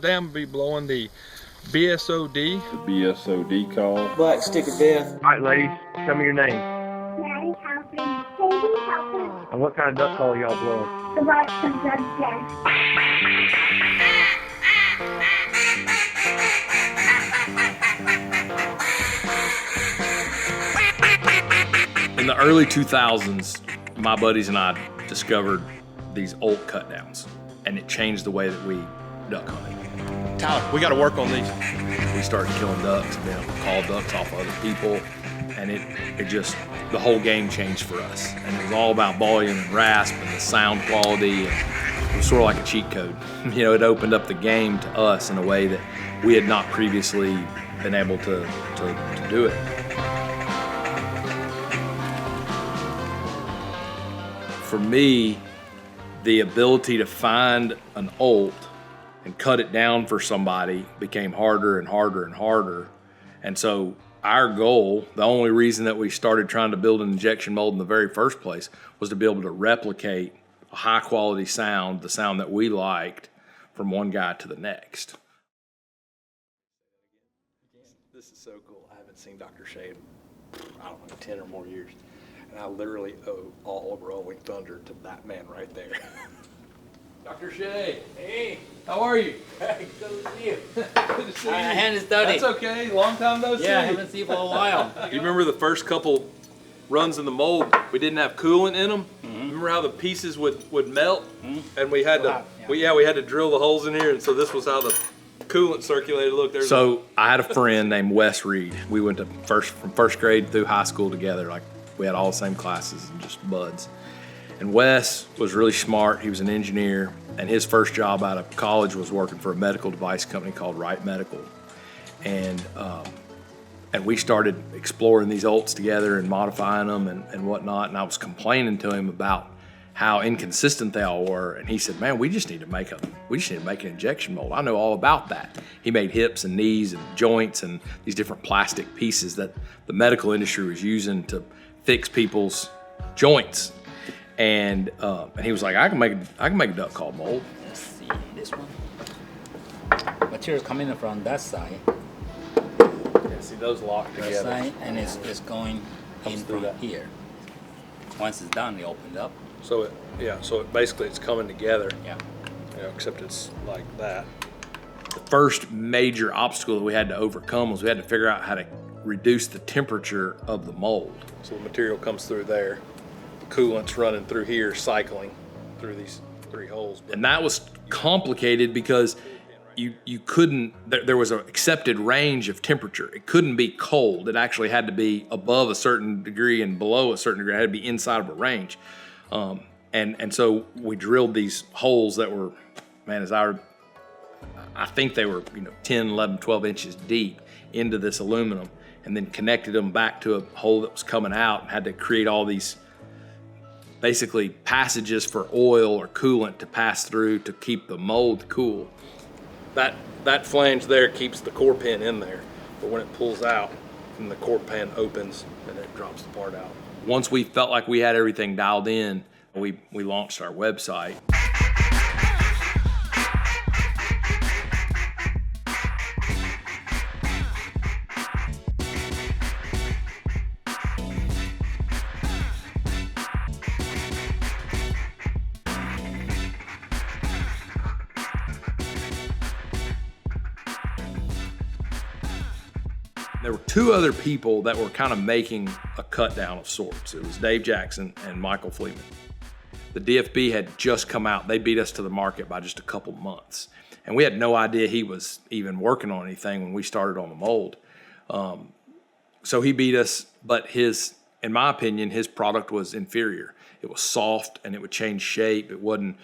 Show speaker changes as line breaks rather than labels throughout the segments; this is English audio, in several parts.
today I'm gonna be blowing the BSOD.
The BSOD call.
Black Stick of Death.
All right, ladies, tell me your name.
Maddie Halpern. Katie Halpern.
And what kind of duck call y'all blowing?
The Black Stick of Death.
In the early 2000s, my buddies and I discovered these old cut downs, and it changed the way that we duck hunted.
Tyler, we gotta work on these.
We started killing ducks, being able to call ducks off other people, and it just, the whole game changed for us. And it was all about volume and rasp and the sound quality, and it was sort of like a cheat code. You know, it opened up the game to us in a way that we had not previously been able to do it. For me, the ability to find an olt and cut it down for somebody became harder and harder and harder. And so our goal, the only reason that we started trying to build an injection mold in the very first place, was to be able to replicate a high quality sound, the sound that we liked, from one guy to the next.
This is so cool. I haven't seen Dr. Shea in, I don't know, 10 or more years. And I literally owe all of Rolling Thunder to that man right there.
Dr. Shea,
Hey,
how are you?
good to see you.
Good to see you.
I hadn't studied.
That's okay, long time no see.
Yeah, I haven't seen you for a while.
You remember the first couple runs in the mold, we didn't have coolant in them? Remember how the pieces would melt? And we had to, we had to drill the holes in here, and so this was how the coolant circulated. Look, there's I had a friend named Wes Reed. We went to from first grade through high school together. Like, we had all the same classes and just buds. And Wes was really smart. He was an engineer, and his first job out of college was working for a medical device company called Wright Medical. And we started exploring these olts together and modifying them and whatnot. And I was complaining to him about how inconsistent they all were. And he said, man, we just need to make an injection mold. I know all about that. He made hips and knees and joints and these different plastic pieces that the medical industry was using to fix people's joints. And he was like, I can make a duck call mold.
Let's see this one. Material's coming from that side.
Yeah, see those locked
That
together.
side, and it's going in
through
from
that.
here. Once it's done, it opens up.
So it basically it's coming together.
Yeah.
You know, except it's like that. The first major obstacle that we had to overcome was we had to figure out how to reduce the temperature of the mold. So the material comes through there, the coolant's running through here, cycling through these 3 holes. And that was complicated because you couldn't, there was an accepted range of temperature. It couldn't be cold. It actually had to be above a certain degree and below a certain degree. It had to be inside of a range. And so we drilled these holes that were, man, I think they were, 10, 11, 12 inches deep into this aluminum, and then connected them back to a hole that was coming out, and had to create all these basically passages for oil or coolant to pass through to keep the mold cool. That flange there keeps the core pin in there, but when it pulls out, then the core pin opens and it drops the part out. Once we felt like we had everything dialed in, we launched our website. There were 2 other people that were kind of making a cut down of sorts. It was Dave Jackson and Michael Fleeman. The DFB had just come out. They beat us to the market by just a couple months. And we had no idea he was even working on anything when we started on the mold. So he beat us, but in my opinion, his product was inferior. It was soft and it would change shape. It wasn't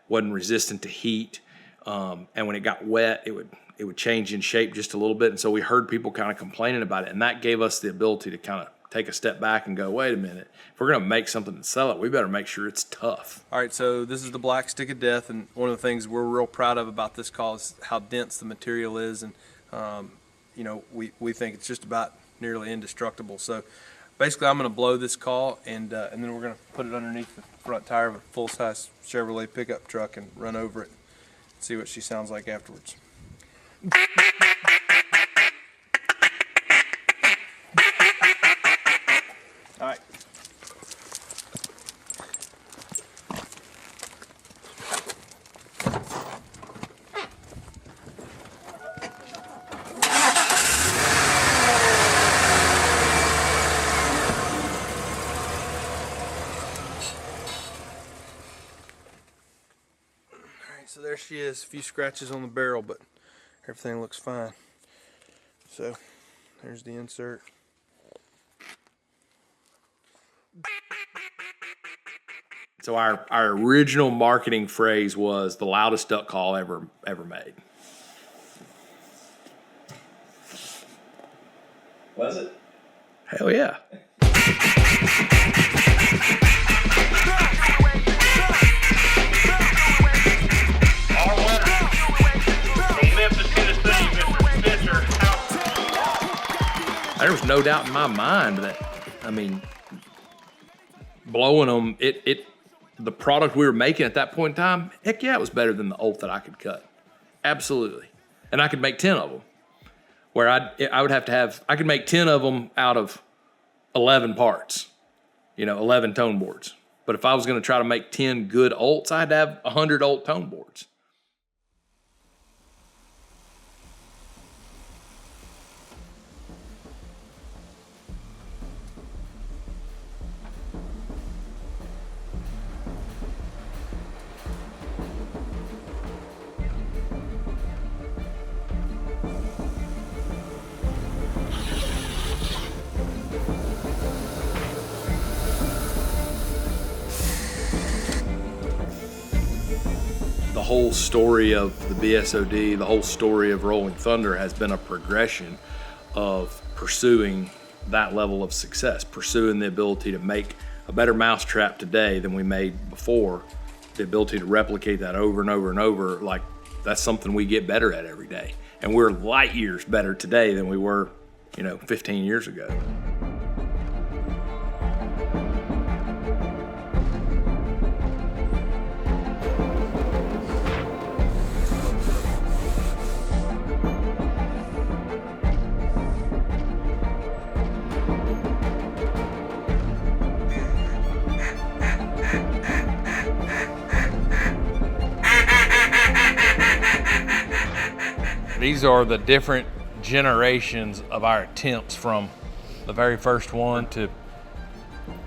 resistant to heat. And when it got wet, it would change in shape just a little bit. And so we heard people kind of complaining about it. And that gave us the ability to kind of take a step back and go, wait a minute, if we're going to make something and sell it, we better make sure it's tough.
All right, so this is the Black Stick of Death, and one of the things we're real proud of about this call is how dense the material is, and we think it's just about nearly indestructible. So basically, I'm going to blow this call, and then we're going to put it underneath the front tire of a full-size Chevrolet pickup truck and run over it and see what she sounds like afterwards. All right. So there she is, a few scratches on the barrel, but everything looks fine. So there's the insert.
So our original marketing phrase was the loudest duck call ever made.
Was it?
Hell yeah. There was no doubt in my mind that, I mean, blowing them, the product we were making at that point in time, heck yeah, it was better than the old that I could cut. Absolutely. And I could make 10 of them. Where I would have to have, I could make 10 of them out of 11 parts, 11 tone boards. But if I was going to try to make 10 good olts, I had to have 100 olt tone boards. The whole story of the BSOD, the whole story of Rolling Thunder has been a progression of pursuing that level of success, pursuing the ability to make a better mousetrap today than we made before, the ability to replicate that over and over and over. Like, that's something we get better at every day. And we're light years better today than we were, 15 years ago. These are the different generations of our attempts from the very first one to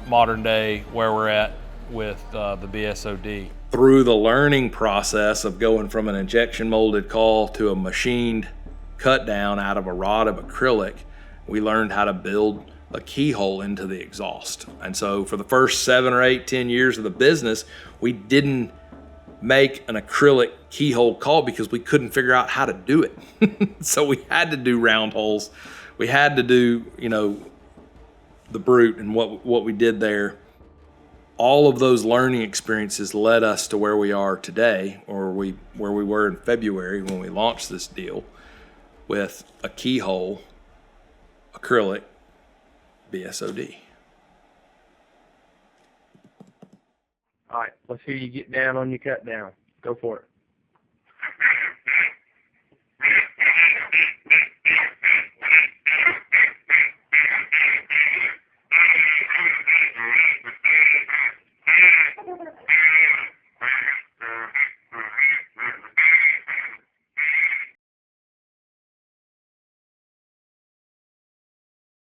modern day where we're at with the BSOD. Through the learning process of going from an injection molded call to a machined cut down out of a rod of acrylic, we learned how to build a keyhole into the exhaust. And so for the first 7 or 8, 10 years of the business, we didn't make an acrylic keyhole call because we couldn't figure out how to do it. So we had to do round holes. We had to do, the brute and what we did there. All of those learning experiences led us to where we are today, or where we were in February when we launched this deal with a keyhole acrylic BSOD.
All right, let's hear you get down on your cut down. Go for it.